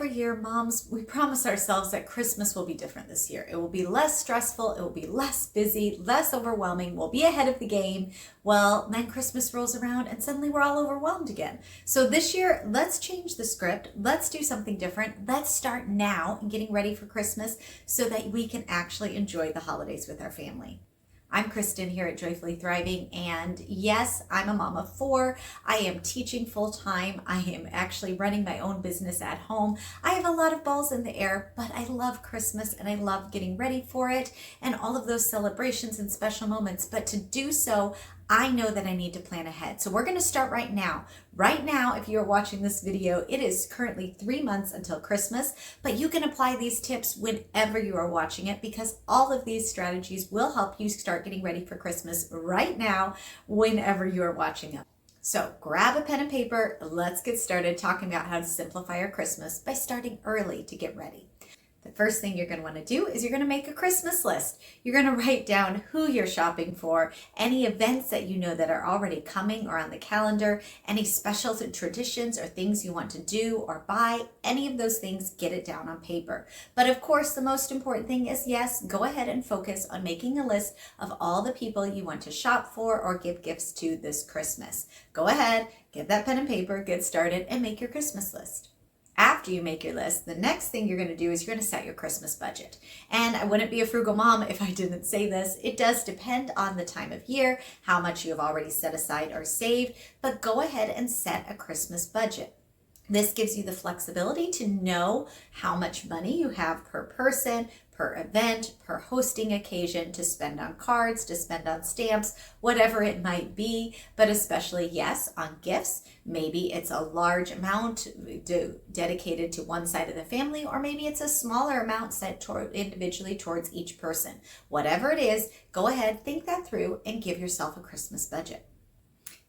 every year, moms, we promise ourselves that Christmas will be different this year. It will be less stressful, it will be less busy, less overwhelming, we'll be ahead of the game. Well, then Christmas rolls around and suddenly we're all overwhelmed again. So this year, let's change the script. Let's do something different. Let's start now in getting ready for Christmas so that we can actually enjoy the holidays with our family. I'm Kristen here at Joyfully Thriving, and yes, I'm a mom of four. I am teaching full time. I am actually running my own business at home. I have a lot of balls in the air, but I love Christmas and I love getting ready for it and all of those celebrations and special moments. But to do so, I know that I need to plan ahead. So we're going to start right now. Right now, if you're watching this video, it is currently 3 months until Christmas, but you can apply these tips whenever you are watching it because all of these strategies will help you start getting ready for Christmas right now, whenever you are watching it. So grab a pen and paper. Let's get started talking about how to simplify our Christmas by starting early to get ready. The first thing you're going to want to do is you're going to make a Christmas list. You're going to write down who you're shopping for, any events that you know that are already coming or on the calendar, any special traditions or things you want to do or buy, any of those things, get it down on paper. But of course, the most important thing is, yes, go ahead and focus on making a list of all the people you want to shop for or give gifts to this Christmas. Go ahead, get that pen and paper, get started, and make your Christmas list. After you make your list, the next thing you're going to do is you're going to set your Christmas budget. And I wouldn't be a frugal mom if I didn't say this. It does depend on the time of year, how much you have already set aside or saved, but go ahead and set a Christmas budget. This gives you the flexibility to know how much money you have per person, per event, per hosting occasion, to spend on cards, to spend on stamps, whatever it might be, but especially, yes, on gifts. Maybe it's a large amount dedicated to one side of the family, or maybe it's a smaller amount set individually towards each person. Whatever it is, go ahead, think that through, and give yourself a Christmas budget.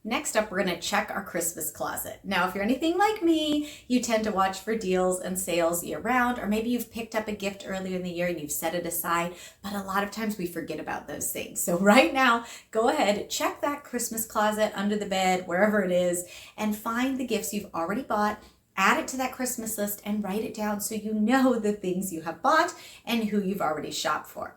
Next up, we're going to check our Christmas closet. Now, if you're anything like me, you tend to watch for deals and sales year round, or maybe you've picked up a gift earlier in the year and you've set it aside, but a lot of times we forget about those things. So right now, go ahead, check that Christmas closet under the bed, wherever it is, and find the gifts you've already bought. Add it to that Christmas list and write it down so you know the things you have bought and who you've already shopped for.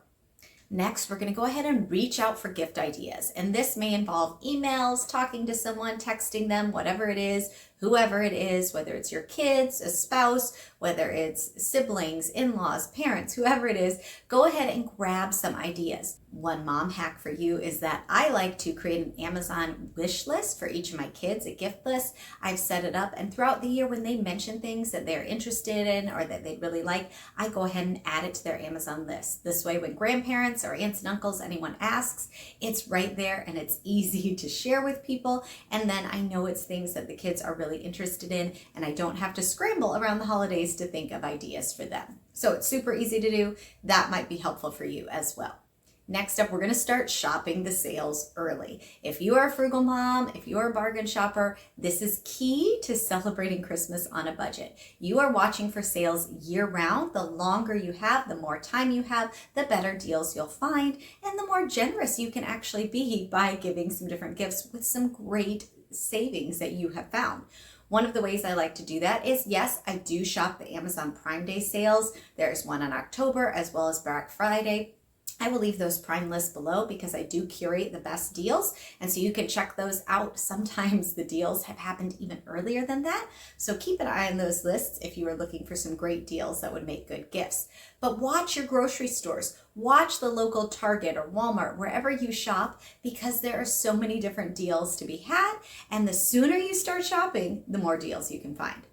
Next, we're going to go ahead and reach out for gift ideas. And this may involve emails, talking to someone, texting them, whatever it is, whoever it is, whether it's your kids, a spouse, whether it's siblings, in-laws, parents, whoever it is, go ahead and grab some ideas. One mom hack for you is that I like to create an Amazon wish list for each of my kids, a gift list. I've set it up, and throughout the year when they mention things that they're interested in or that they really like, I go ahead and add it to their Amazon list. This way, when grandparents or aunts and uncles, anyone asks, it's right there and it's easy to share with people. And then I know it's things that the kids are really interested in, and I don't have to scramble around the holidays to think of ideas for them. So it's super easy to do. That might be helpful for you as well. Next up, we're going to start shopping the sales early. If you are a frugal mom, if you are a bargain shopper, this is key to celebrating Christmas on a budget. You are watching for sales year round. The longer you have, the more time you have, the better deals you'll find, and the more generous you can actually be by giving some different gifts with some great savings that you have found. One of the ways I like to do that is, yes, I do shop the Amazon Prime Day sales. There's one in October as well as Black Friday. I will leave those Prime lists below because I do curate the best deals, and so you can check those out. Sometimes the deals have happened even earlier than that, so keep an eye on those lists if you are looking for some great deals that would make good gifts. But watch your grocery stores, watch the local Target or Walmart, wherever you shop, because there are so many different deals to be had, and the sooner you start shopping, the more deals you can find.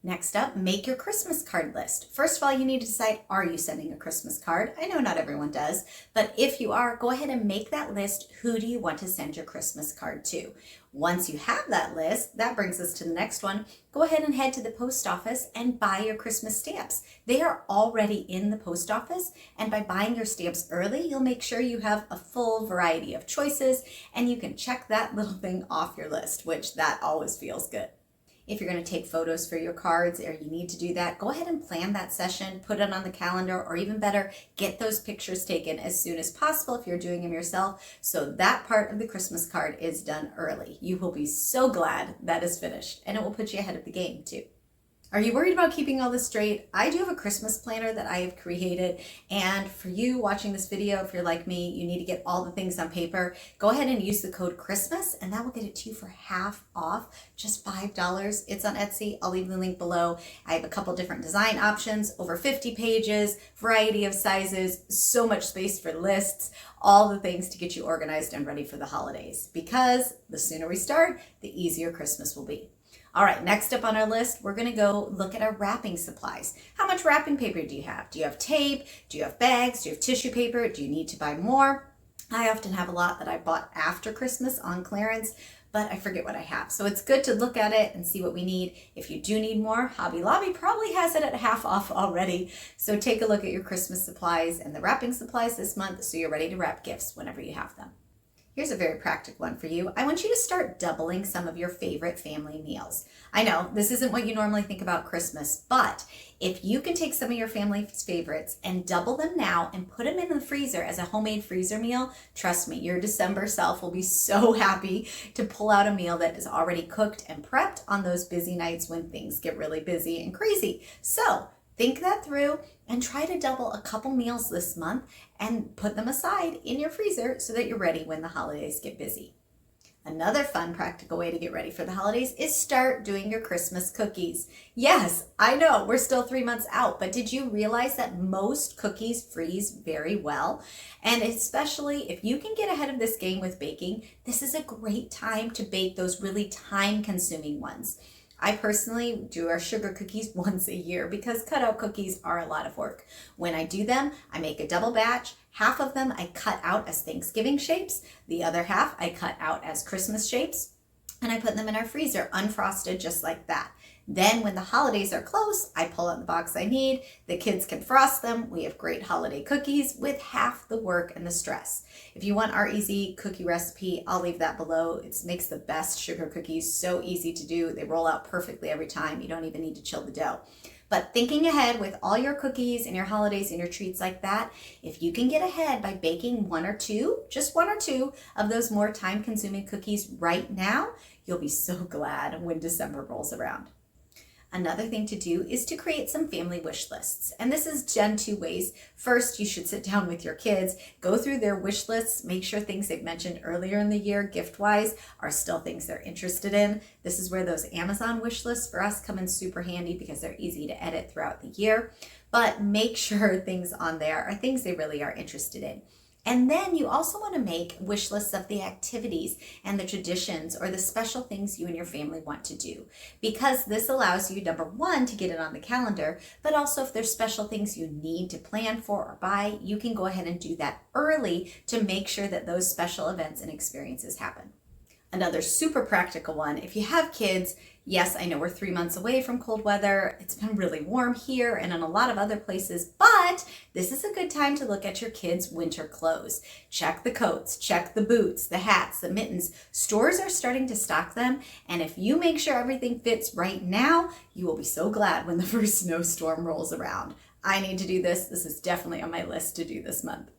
Next up, make your Christmas card list. First of all, you need to decide, are you sending a Christmas card? I know not everyone does, but if you are, go ahead and make that list. Who do you want to send your Christmas card to? Once you have that list, that brings us to the next one. Go ahead and head to the post office and buy your Christmas stamps. They are already in the post office, and by buying your stamps early, you'll make sure you have a full variety of choices, and you can check that little thing off your list, which that always feels good. If you're going to take photos for your cards or you need to do that, go ahead and plan that session, put it on the calendar, or even better, get those pictures taken as soon as possible if you're doing them yourself. So that part of the Christmas card is done early. You will be so glad that is finished, and it will put you ahead of the game too. Are you worried about keeping all this straight? I do have a Christmas planner that I have created, and for you watching this video, if you're like me, you need to get all the things on paper, go ahead and use the code Christmas and that will get it to you for half off, just $5. It's on Etsy. I'll leave the link below. I have a couple different design options, over 50 pages, variety of sizes, so much space for lists, all the things to get you organized and ready for the holidays, because the sooner we start, the easier Christmas will be. All right, next up on our list, we're gonna go look at our wrapping supplies. How much wrapping paper do you have? Do you have tape? Do you have bags? Do you have tissue paper? Do you need to buy more? I often have a lot that I bought after Christmas on clearance, but I forget what I have. So it's good to look at it and see what we need. If you do need more, Hobby Lobby probably has it at half off already. So take a look at your Christmas supplies and the wrapping supplies this month so you're ready to wrap gifts whenever you have them. Here's a very practical one for you. I want you to start doubling some of your favorite family meals. I know this isn't what you normally think about Christmas, but if you can take some of your family's favorites and double them now and put them in the freezer as a homemade freezer meal, trust me, your December self will be so happy to pull out a meal that is already cooked and prepped on those busy nights when things get really busy and crazy. So think that through and try to double a couple meals this month and put them aside in your freezer so that you're ready when the holidays get busy. Another fun practical way to get ready for the holidays is start doing your Christmas cookies. Yes, I know we're still 3 months out, but did you realize that most cookies freeze very well? And especially if you can get ahead of this game with baking, this is a great time to bake those really time-consuming ones. I personally do our sugar cookies once a year because cutout cookies are a lot of work. When I do them, I make a double batch. Half of them I cut out as Thanksgiving shapes. The other half I cut out as Christmas shapes. And I put them in our freezer unfrosted just like that. Then when the holidays are close, I pull out the box I need. The kids can frost them. We have great holiday cookies with half the work and the stress. If you want our easy cookie recipe, I'll leave that below. It makes the best sugar cookies, so easy to do. They roll out perfectly every time. You don't even need to chill the dough. But thinking ahead with all your cookies and your holidays and your treats like that, if you can get ahead by baking one or two, just one or two of those more time-consuming cookies right now, you'll be so glad when December rolls around. Another thing to do is to create some family wish lists. And this is done two ways. First, you should sit down with your kids, go through their wish lists, make sure things they've mentioned earlier in the year gift-wise are still things they're interested in. This is where those Amazon wish lists for us come in super handy because they're easy to edit throughout the year. But make sure things on there are things they really are interested in. And then you also want to make wish lists of the activities and the traditions or the special things you and your family want to do. Because this allows you, number one, to get it on the calendar, but also if there's special things you need to plan for or buy, you can go ahead and do that early to make sure that those special events and experiences happen. Another super practical one, if you have kids, yes, I know we're 3 months away from cold weather. It's been really warm here and in a lot of other places, but this is a good time to look at your kids' winter clothes. Check the coats, check the boots, the hats, the mittens. Stores are starting to stock them, and if you make sure everything fits right now, you will be so glad when the first snowstorm rolls around. I need to do this. This is definitely on my list to do this month.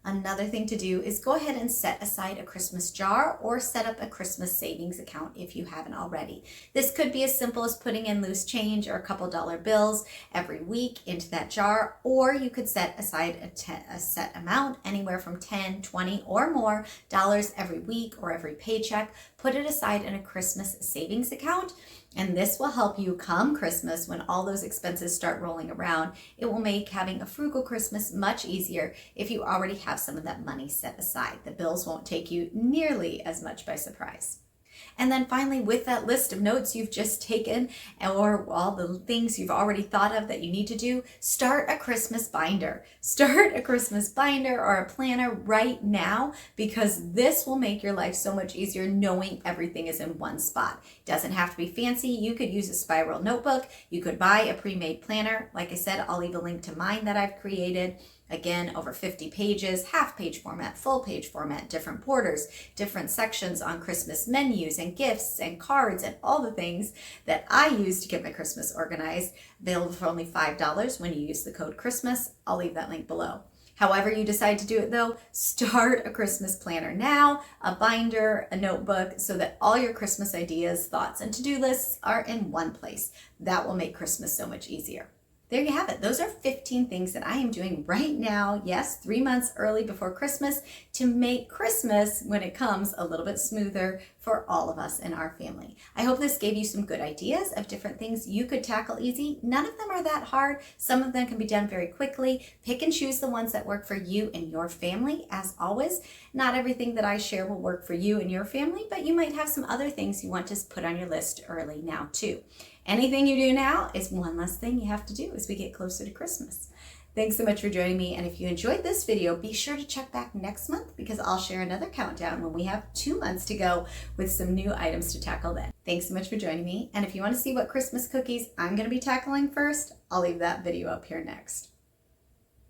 Another thing to do is go ahead and set aside a Christmas jar or set up a Christmas savings account if you haven't already. This could be as simple as putting in loose change or a couple dollar bills every week into that jar, or you could set aside a set amount, anywhere from 10, 20 or more dollars every week or every paycheck. Put it aside in a Christmas savings account. And this will help you come Christmas when all those expenses start rolling around. It will make having a frugal Christmas much easier if you already have some of that money set aside. The bills won't take you nearly as much by surprise. And then finally, with that list of notes you've just taken or all the things you've already thought of that you need to do, start a Christmas binder. Start a Christmas binder or a planner right now, because this will make your life so much easier knowing everything is in one spot. It doesn't have to be fancy. You could use a spiral notebook. You could buy a pre-made planner. Like I said, I'll leave a link to mine that I've created. Again, over 50 pages, half-page format, full-page format, different borders, different sections on Christmas menus and gifts and cards and all the things that I use to get my Christmas organized. Available for only $5 when you use the code Christmas. I'll leave that link below. However you decide to do it though, start a Christmas planner now, a binder, a notebook, so that all your Christmas ideas, thoughts, and to-do lists are in one place. That will make Christmas so much easier. There you have it. Those are 15 things that I am doing right now, yes, 3 months early before Christmas, to make Christmas, when it comes, a little bit smoother for all of us in our family. I hope this gave you some good ideas of different things you could tackle easy. None of them are that hard. Some of them can be done very quickly. Pick and choose the ones that work for you and your family. As always, not everything that I share will work for you and your family, but you might have some other things you want to put on your list early now too. Anything you do now is one less thing you have to do as we get closer to Christmas. Thanks so much for joining me, and if you enjoyed this video, be sure to check back next month because I'll share another countdown when we have 2 months to go with some new items to tackle then. Thanks so much for joining me, and if you want to see what Christmas cookies I'm going to be tackling first, I'll leave that video up here next.